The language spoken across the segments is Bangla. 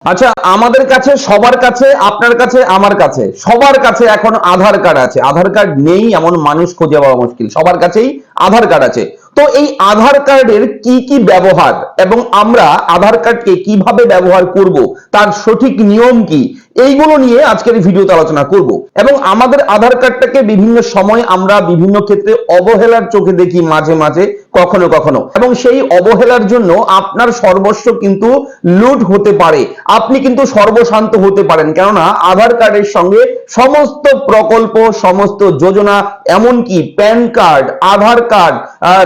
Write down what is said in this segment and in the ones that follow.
আচ্ছা, আমাদের কাছে, সবার কাছে, আপনার কাছে, আমার কাছে, সবার কাছে এখন আধার কার্ড আছে। আধার কার্ড নেই এমন মানুষ খুঁজে পাওয়া মুশকিল। সবার কাছেই আধার কার্ড আছে। তো এই আধার কার্ডের কি কি ব্যবহার এবং আমরা আধার কার্ডকে কিভাবে ব্যবহার করব, তার সঠিক নিয়ম কি, এইগুলো নিয়ে আজকের এই ভিডিওতে আলোচনা করব। এবং আমাদের আধার কার্ডটাকে বিভিন্ন সময় আমরা বিভিন্ন ক্ষেত্রে অবহেলার চোখে দেখি, মাঝে মাঝে, কখনো কখনো, এবং সেই অবহেলার জন্য আপনার সর্বস্ব কিন্তু লুট হতে পারে। আপনি কিন্তু সর্বশান্ত হতে পারেন, কেননা আধার কার্ডের সঙ্গে সমস্ত প্রকল্প, সমস্ত যোজনা, এমনকি প্যান কার্ড, আধার কার্ড,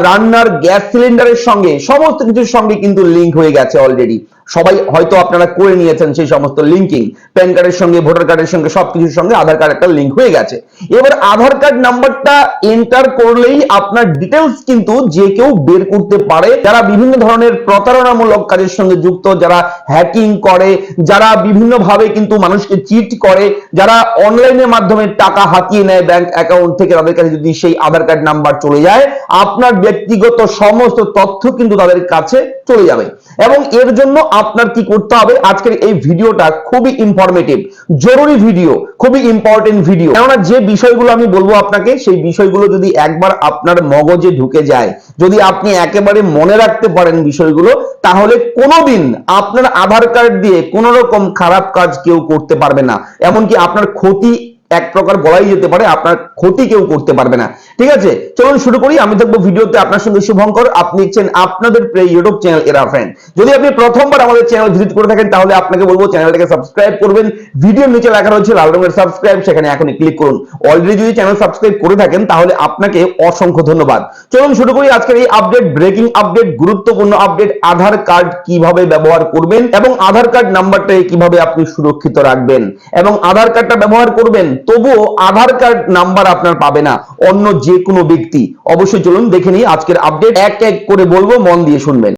রান্নার গ্যাস সিলিন্ডারের সঙ্গে, সমস্ত কিছুর সঙ্গে কিন্তু লিংক হয়ে গেছে অলরেডি। সবাই হয়তো আপনারা করে নিয়েছেন সেই সমস্ত লিঙ্কিং। প্যান কার্ডের সঙ্গে, ভোটার কার্ডের সঙ্গে, সবকিছুর সঙ্গে আধার কার্ড একটা লিঙ্ক হয়ে গেছে। এবার আধার কার্ড নাম্বারটা এন্টার করলেই আপনার ডিটেলস কিন্তু যে কেউ বের করতে পারে। যারা বিভিন্ন ধরনের প্রতারণামূলক কাজের সঙ্গে যুক্ত, যারা হ্যাকিং করে, যারা বিভিন্ন ভাবে কিন্তু মানুষকে চিট করে, যারা অনলাইনের মাধ্যমে টাকা হাতিয়ে নেয় ব্যাংক অ্যাকাউন্ট থেকে, তাদের কাছে যদি সেই আধার কার্ড নাম্বার চলে যায়, আপনার ব্যক্তিগত সমস্ত তথ্য কিন্তু তাদের কাছে চলে যাবে। এবং এর জন্য আপনার কি করতে হবে, আজকের এই ভিডিওটা খুবই ইনফরমেটিভ, জরুরি ভিডিও, খুবই ইম্পর্টেন্ট ভিডিও। কেননা যে বিষয়গুলো আমি বলবো আপনাকে, সেই বিষয়গুলো যদি একবার আপনার মগজে ঢুকে যায়, যদি আপনি একেবারে মনে রাখতে পারেন বিষয়গুলো, তাহলে কোনোদিন আপনার আধার কার্ড দিয়ে কোনো রকম খারাপ কাজ কেউ করতে পারবে না। এমনকি আপনার ক্ষতি এক প্রকার বলাই যেতে পারে, আপনার ক্ষতি কেউ করতে পারবে না। ঠিক আছে, চলুন শুরু করি। আমি থাকবো ভিডিওতে আপনার সঙ্গে শুভঙ্কর। আপনি দেখছেন আপনাদের প্রিয় ইউটিউব চ্যানেল এরা ফ্রেন্ড। যদি আপনি প্রথমবার আমাদের চ্যানেল ভিজিট করে থাকেন, তাহলে আপনাকে বলবো চ্যানেলটাকে সাবস্ক্রাইব করবেন। ভিডিওর নিচে লেখা রয়েছে লাল রঙের সাবস্ক্রাইব, সেখানে এখনই ক্লিক করুন। অলরেডি যদি চ্যানেল সাবস্ক্রাইব করে থাকেন, তাহলে আপনাকে অসংখ্য ধন্যবাদ। চলুন শুরু করি আজকের এই আপডেট, ব্রেকিং আপডেট, গুরুত্বপূর্ণ আপডেট। আধার কার্ড কিভাবে ব্যবহার করবেন এবং আধার কার্ড নাম্বারটা কিভাবে আপনি সুরক্ষিত রাখবেন, এবং আধার কার্ডটা ব্যবহার করবেন, তবুও আধার কার্ড নাম্বার আপনার পাবে না অন্য যে কোনো ব্যক্তি। অবশ্যই চলুন দেখে নিই আজকের আপডেট, এক এক করে বলবো, মন দিয়ে শুনবেন।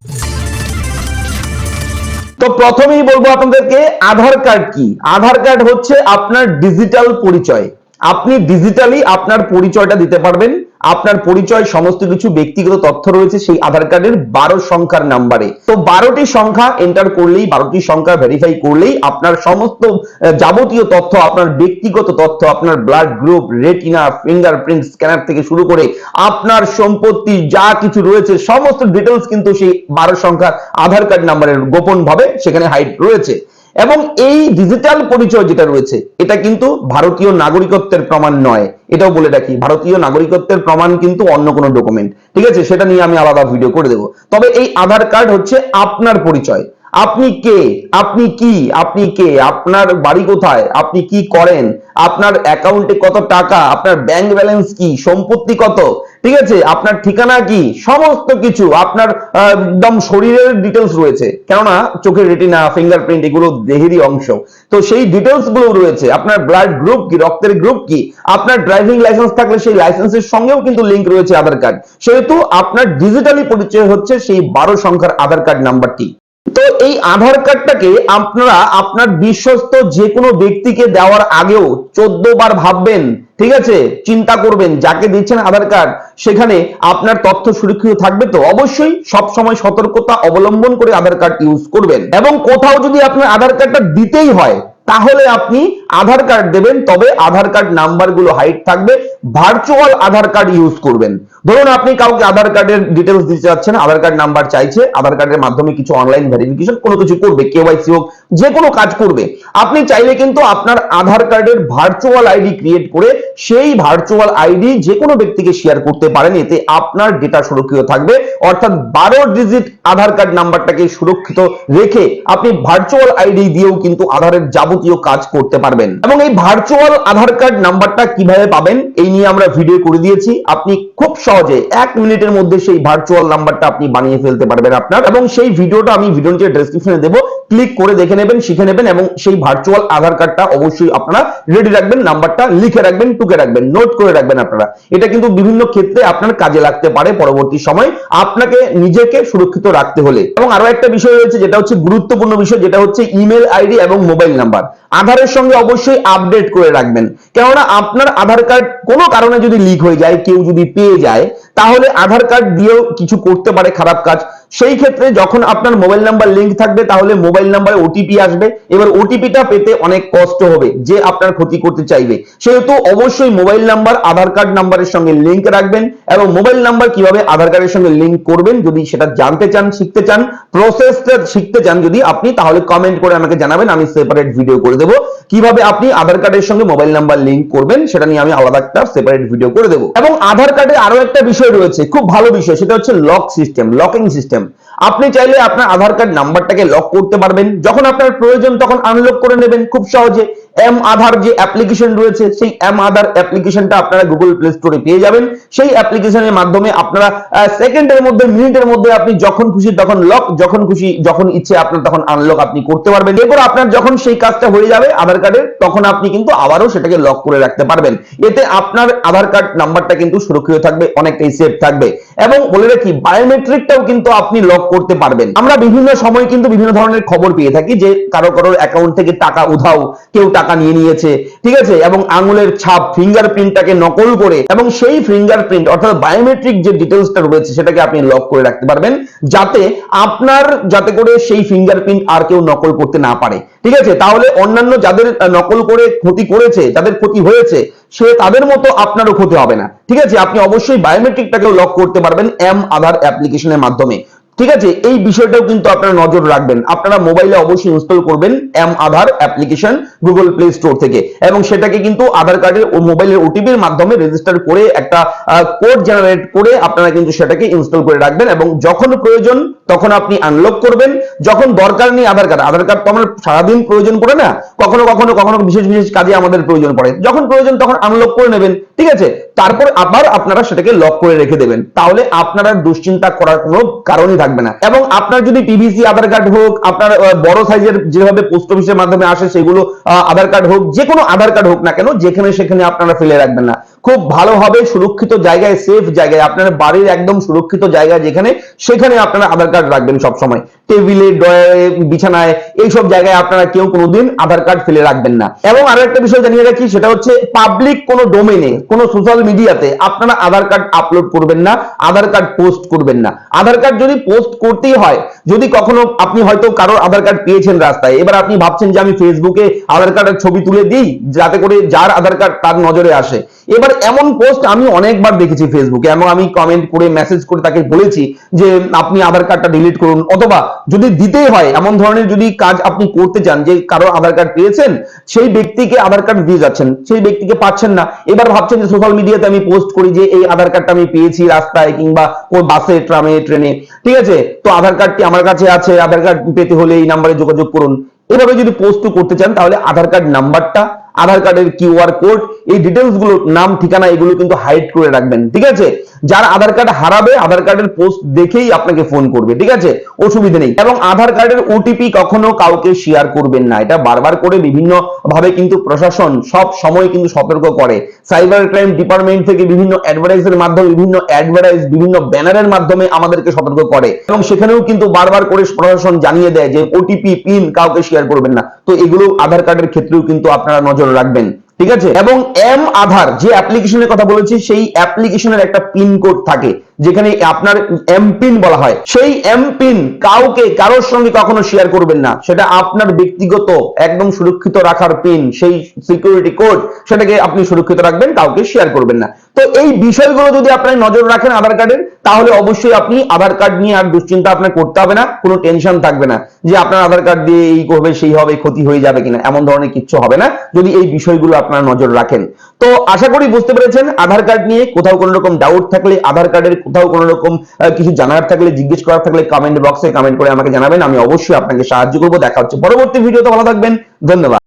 তো প্রথমেই বলবো আপনাদেরকে, আধার কার্ড কি। আধার কার্ড হচ্ছে আপনার ডিজিটাল পরিচয়। আপনি ডিজিটালি আপনার পরিচয়টা দিতে পারবেন। আপনার পরিচয়, সমস্ত কিছু ব্যক্তিগত তথ্য রয়েছে সেই আধার কার্ডের 12 সংখ্যার নাম্বারে। তো 12টি সংখ্যা এন্টার করলেই, 12টি সংখ্যা ভেরিফাই করলেই আপনার সমস্ত যাবতীয় তথ্য, আপনার ব্যক্তিগত তথ্য, আপনার blood group, retina, fingerprint scanner থেকে শুরু করে আপনার সম্পত্তি যা কিছু রয়েছে, সমস্ত ডিটেলস কিন্তু সেই 12 সংখ্যার আধার কার্ড নাম্বারের গোপন ভাবে সেখানে হাইড রয়েছে। এবং এই ডিজিটাল পরিচয় যেটা রয়েছে, এটা কিন্তু ভারতীয় নাগরিকত্বের প্রমাণ নয়। এটাও বলে রাখি, ভারতীয় নাগরিকত্বের প্রমাণ কিন্তু অন্য কোনো ডকুমেন্ট। ঠিক আছে, সেটা নিয়ে আমি আলাদা ভিডিও করে দেবো। তবে এই আধার কার্ড হচ্ছে আপনার পরিচয়। আপনি কে, আপনি কি, আপনি কে, আপনার বাড়ি কোথায়, আপনি কি করেন, আপনার অ্যাকাউন্টে কত টাকা, আপনার ব্যাংক ব্যালেন্স কি, সম্পত্তি কত, ঠিক আছে, আপনার ঠিকানা কি, সমস্ত কিছু, আপনার একদম শরীরের ডিটেলস রয়েছে। কেননা চোখের রেটিনা, ফিঙ্গারপ্রিন্ট এগুলো দেহেরই অংশ, তো সেই ডিটেলস গুলো রয়েছে। আপনার ব্লাড গ্রুপ কি, রক্তের গ্রুপ কি, আপনার ড্রাইভিং লাইসেন্স থাকলে সেই লাইসেন্সের সঙ্গেও কিন্তু লিংক রয়েছে আধার কার্ড। সেহেতু আপনার ডিজিটালি পরিচয় হচ্ছে সেই 12 সংখ্যার আধার কার্ড নাম্বারটি। তো এই আধার কার্ডটাকে আপনারা আপনার বিশ্বস্ত যে কোনো ব্যক্তিকে দেওয়ার আগেও 14 বার ভাববেন। ঠিক আছে, চিন্তা করবেন যাকে দিচ্ছেন আধার কার্ড, সেখানে আপনার তথ্য সুরক্ষিত থাকবে। তো অবশ্যই সব সময় সতর্কতা অবলম্বন করে আধার কার্ড ইউজ করবেন। এবং কোথাও যদি আপনার আধার কার্ডটা দিতেই হয়, তাহলে আপনি আধার কার্ড দেবেন, তবে আধার কার্ড নাম্বারগুলো হাইড থাকবে। ভার্চুয়াল আধার কার্ড ইউজ করবেন। ধরুন আপনি কাউকে আধার কার্ডের ডিটেলস দিতে যাচ্ছেন, আধার কার্ড নাম্বার চাইছে, আধার কার্ডের মাধ্যমে কিছু অনলাইন ভেরিফিকেশন কোনো কিছু করবে, কেওয়াইসি হোক, যে কোনো কাজ করবে। আপনি চাইলে কিন্তু আপনার আধার কার্ডের ভার্চুয়াল আইডি ক্রিয়েট করে সেই ভার্চুয়াল আইডি যে কোনো ব্যক্তিকে শেয়ার করতে পারেন। এতে আপনার ডেটা সুরক্ষিত থাকবে। অর্থাৎ 12 ডিজিট আধার কার্ড নাম্বারটাকে সুরক্ষিত রেখে আপনি ভার্চুয়াল আইডি দিয়েও কিন্তু আধারের যাবতীয় কাজ করতে পারবেন। এবং এই ভার্চুয়াল আধার কার্ড নাম্বারটা কিভাবে পাবেন, এই নিয়ে আমরা ভিডিও করে দিয়েছি। আপনি খুব সহজে 1 মিনিটের মধ্যে সেই ভার্চুয়াল নাম্বারটা আপনি বানিয়ে ফেলতে পারবেন আপনার। এবং সেই ভিডিওটা আমি ভিডিওর নিচে ডেসক্রিপশনে দেবো, ক্লিক করে দেখে নেবেন, শিখে নেবেন। এবং সেই ভার্চুয়াল আধার কার্ডটা অবশ্যই আপনারা রেডি রাখবেন, নাম্বারটা লিখে রাখবেন, টুকে রাখবেন, নোট করে রাখবেন আপনারা। এটা কিন্তু বিভিন্ন ক্ষেত্রে আপনার কাজে লাগতে পারে পরবর্তী সময়, আপনাকে নিজেকে সুরক্ষিত রাখতে হলে। এবং আরো একটা বিষয় রয়েছে, যেটা হচ্ছে গুরুত্বপূর্ণ বিষয়, যেটা হচ্ছে ইমেল আইডি এবং মোবাইল নাম্বার আধারের সঙ্গে অবশ্যই আপডেট করে রাখবেন। কেননা আপনার আধার কার্ড কোনো কারণে যদি লিক হয়ে যায়, কেউ যদি পেয়ে যায়, তাহলে আধার কার্ড দিয়েও কিছু করতে পারে খারাপ কাজ। সেই ক্ষেত্রে যখন আপনার মোবাইল নাম্বার লিংক থাকবে তাহলে মোবাইল নাম্বারে ওটিপি আসবে। এবার ওটিপিটা পেতে অনেক কষ্ট হবে যে আপনার ক্ষতি করতে চাইবে, সেহেতু অবশ্যই মোবাইল নাম্বার আধার কার্ড নাম্বারের সঙ্গে লিংক রাখবেন। এবং মোবাইল নাম্বার কিভাবে আধার কার্ডের সঙ্গে লিংক করবেন যদি সেটা জানতে চান, শিখতে চান, প্রসেসটা শিখতে চান যদি আপনি, তাহলে কমেন্ট করে আমাকে জানাবেন, আমি সেপারেট ভিডিও করে দেবো কিভাবে আপনি আধার কার্ডের সঙ্গে মোবাইল নাম্বার লিংক করবেন, সেটা নিয়ে আমি আলাদা একটা সেপারেট ভিডিও করে দেবো। এবং আধার কার্ডে আরো একটা বিষয় রয়েছে, খুব ভালো বিষয়, সেটা হচ্ছে লক সিস্টেম, লকিং সিস্টেম। আপনি চাইলে আপনার আধার কার্ড নাম্বারটাকে লক করতে পারবেন, যখন আপনার প্রয়োজন তখন আনলক করে নেবেন খুব সহজে। এম আধার যে অ্যাপ্লিকেশন রয়েছে, সেই এম আধার অ্যাপ্লিকেশনটা আপনারা গুগল প্লে স্টোরে পেয়ে যাবেন। সেই অ্যাপ্লিকেশনের মাধ্যমে আপনারা সেকেন্ডের মধ্যে, মিনিটের মধ্যে আপনি যখন খুশি তখন লক, যখন খুশি যখন ইচ্ছে আপনার তখন আনলক আপনি করতে পারবেন। এরপর আপনার যখন সেই কাজটা হয়ে যাবে আধার কার্ডের, তখন আপনি কিন্তু আবারও সেটাকে লক করে রাখতে পারবেন। এতে আপনার আধার কার্ড নাম্বারটা কিন্তু সুরক্ষিত থাকবে, অনেকটাই সেফ থাকবে। এবং বলে রাখি, বায়োমেট্রিকটাও কিন্তু আপনি লক করতে পারবেন। আমরা বিভিন্ন সময় কিন্তু বিভিন্ন ধরনের খবর পেয়ে থাকি যে কারোর অ্যাকাউন্ট থেকে টাকা উধাও, কেউ টাকা নিয়ে নিয়েছে, ঠিক আছে, এবং আঙুলের ছাপ, ফিঙ্গারপ্রিন্টটাকে নকল করে, এবং সেই ফিঙ্গারপ্রিন্ট অর্থাৎ বায়োমেট্রিক যে ডিটেইলসটা রয়েছে সেটাকে আপনি লক করে রাখতে পারবেন, যাতে করে সেই ফিঙ্গারপ্রিন্ট আর কেউ নকল করতে না পারে, ঠিক আছে। তাহলে অন্যান্য যাদের নকল করে ক্ষতি করেছে, যাদের ক্ষতি হয়েছে, তাদের মতো আপনারও ক্ষতি হবে না, ঠিক আছে। আপনি অবশ্যই বায়োমেট্রিকটাকেও লক করতে পারবেন এম আধার অ্যাপ্লিকেশনের মাধ্যমে, ঠিক আছে। এই বিষয়টাও কিন্তু আপনারা নজর রাখবেন। আপনারা মোবাইলে অবশ্যই ইনস্টল করবেন এম আধার অ্যাপ্লিকেশন গুগল প্লে স্টোর থেকে, এবং সেটাকে কিন্তু আধার কার্ডের ও মোবাইলের ওটিপির মাধ্যমে রেজিস্টার করে একটা কোড জেনারেট করে আপনারা কিন্তু সেটাকে ইনস্টল করে রাখবেন, এবং যখন প্রয়োজন তখন আপনি আনলক করবেন। যখন দরকার নেই আধার কার্ড তো আমরা সারাদিন প্রয়োজন পড়ে না, কখনো বিশেষ কাজে আমাদের প্রয়োজন পড়ে, যখন প্রয়োজন তখন আনলক করে নেবেন, ঠিক আছে। তারপর আবার আপনারা সেটাকে লক করে রেখে দেবেন, তাহলে আপনারা দুশ্চিন্তা করার কোনো কারণই থাকবে না। এবং আপনার যদি পিভিসি আধার কার্ড হোক, আপনার বড় সাইজের যেভাবে পোস্ট অফিসের মাধ্যমে আসে সেগুলো আধার কার্ড হোক, যে কোনো আধার কার্ড হোক না কেন, যেখানে সেখানে আপনারা ফেলে রাখবেন না। খুব ভালোভাবে সুরক্ষিত জায়গায়, সেফ জায়গায়, আপনার বাড়ির একদম সুরক্ষিত জায়গা যেখানে, সেখানে আপনারা আধার কার্ড রাখবেন সব সময়। টেবিলে, ড্রয়ারে, বিছানায়, এইসব জায়গায় আপনারা কেউ কোনোদিন আধার কার্ড ফেলে রাখবেন না। এবং আরো একটা বিষয় জানিয়ে রাখি, সেটা হচ্ছে পাবলিক কোনো ডোমেইনে, কোনো সোশ্যাল মিডিয়াতে আপনারা আধার কার্ড আপলোড করবেন না, আধার কার্ড পোস্ট করবেন না। আধার কার্ড যদি পোস্ট করতেই হয়, যদি কখনো আপনি হয়তো কারোর আধার কার্ড পেয়েছেন রাস্তায়, এবার আপনি ভাবছেন যে আমি ফেসবুকে আধার কার্ডের ছবি তুলে দিই যাতে করে যার আধার কার্ড তার নজরে আসে। এবার এমন পোস্ট আমি অনেকবার দেখেছি ফেসবুকে, এবং আমি কমেন্ট করে, মেসেজ করে তাকে বলেছি যে আপনি আধার কার্ডটা ডিলিট করুন, অথবা যদি দিতেই হয় এমন ধরনের যদি কাজ আপনি করতে চান, যে কারো আধার কার্ড পেয়েছেন, সেই ব্যক্তিকে আধার কার্ড দিয়ে যাচ্ছেন, সেই ব্যক্তিকে পাচ্ছেন না, এবার ভাবছেন যে সোশ্যাল মিডিয়াতে আমি পোস্ট করি যে এই আধার কার্ডটা আমি পেয়েছি রাস্তায় কিংবা কোন বাসে, ট্রামে, ট্রেনে, ঠিক আছে, তো আধার কার্ডটি আমার কাছে আছে, আধার কার্ড পেতে হলে এই নাম্বারে যোগাযোগ করুন। এভাবে যদি পোস্ট করতে চান তাহলে আধার কার্ড নাম্বারটা, আধার কার্ডের কিউআর কোড, এই ডিটেলস গুলো, নাম, ঠিকানা, এগুলো কিন্তু হাইড করে রাখবেন, ঠিক আছে। যার আধার কার্ড হারাবে আধার কার্ডের পোস্ট দেখেই আপনাকে ফোন করবে, ঠিক আছে, অসুবিধা নেই। এবং আধার কার্ডের ওটিপি কখনো কাউকে শেয়ার করবেন না, এটা বারবার করে বিভিন্ন ভাবে কিন্তু প্রশাসন সব সময় কিন্তু সতর্ক করে। সাইবার ক্রাইম ডিপার্টমেন্ট থেকে বিভিন্ন অ্যাডভার্টাইজের মাধ্যমে, বিভিন্ন ব্যানারের মাধ্যমে আমাদেরকে সতর্ক করে, এবং সেখানেও কিন্তু বারবার করে প্রশাসন জানিয়ে দেয় যে ওটিপি, পিন কাউকে শেয়ার করবেন না। তো এগুলো আধার কার্ডের ক্ষেত্রেও কিন্তু আপনারা নজর রাখবেন, ঠিক আছে। এবং এম আধার যে অ্যাপ্লিকেশনের কথা বলেছি, সেই অ্যাপ্লিকেশনের একটা পিন কোড থাকে, যেখানে আপনার এম পিন বলা হয়। সেই এম পিন কারোর সঙ্গে কখনো শেয়ার করবেন না, সেটা আপনার ব্যক্তিগত একদম সুরক্ষিত রাখার পিন, সেই সিকিউরিটি কোড, সেটাকে আপনি সুরক্ষিত রাখবেন, কাউকে শেয়ার করবেন না। তো এই বিষয়গুলো যদি আপনি নজর রাখেন আধার কার্ডের, তাহলে অবশ্যই আপনি আধার কার্ড নিয়ে আর দুশ্চিন্তা আপনার করতে হবে না, কোনো টেনশন থাকবে না যে আপনার আধার কার্ড দিয়ে এই হবে, সেই হবে, ক্ষতি হয়ে যাবে কিনা, এমন ধরনের কিচ্ছু হবে না যদি এই বিষয়গুলো আপনারা নজর রাখেন। তো আশা করি বুঝতে পেরেছেন আধার কার্ড নিয়ে। কোথাও কোনো রকম ডাউট থাকলে, আধার কার্ডের কোথাও কোনো রকম কিছু জানার থাকলে, জিজ্ঞেস করার থাকলে কমেন্ট বক্সে কমেন্ট করে আমাকে জানাবেন, আমি অবশ্যই আপনাকে সাহায্য করবো। দেখা হচ্ছে পরবর্তী ভিডিওতে, ভালো থাকবেন, ধন্যবাদ।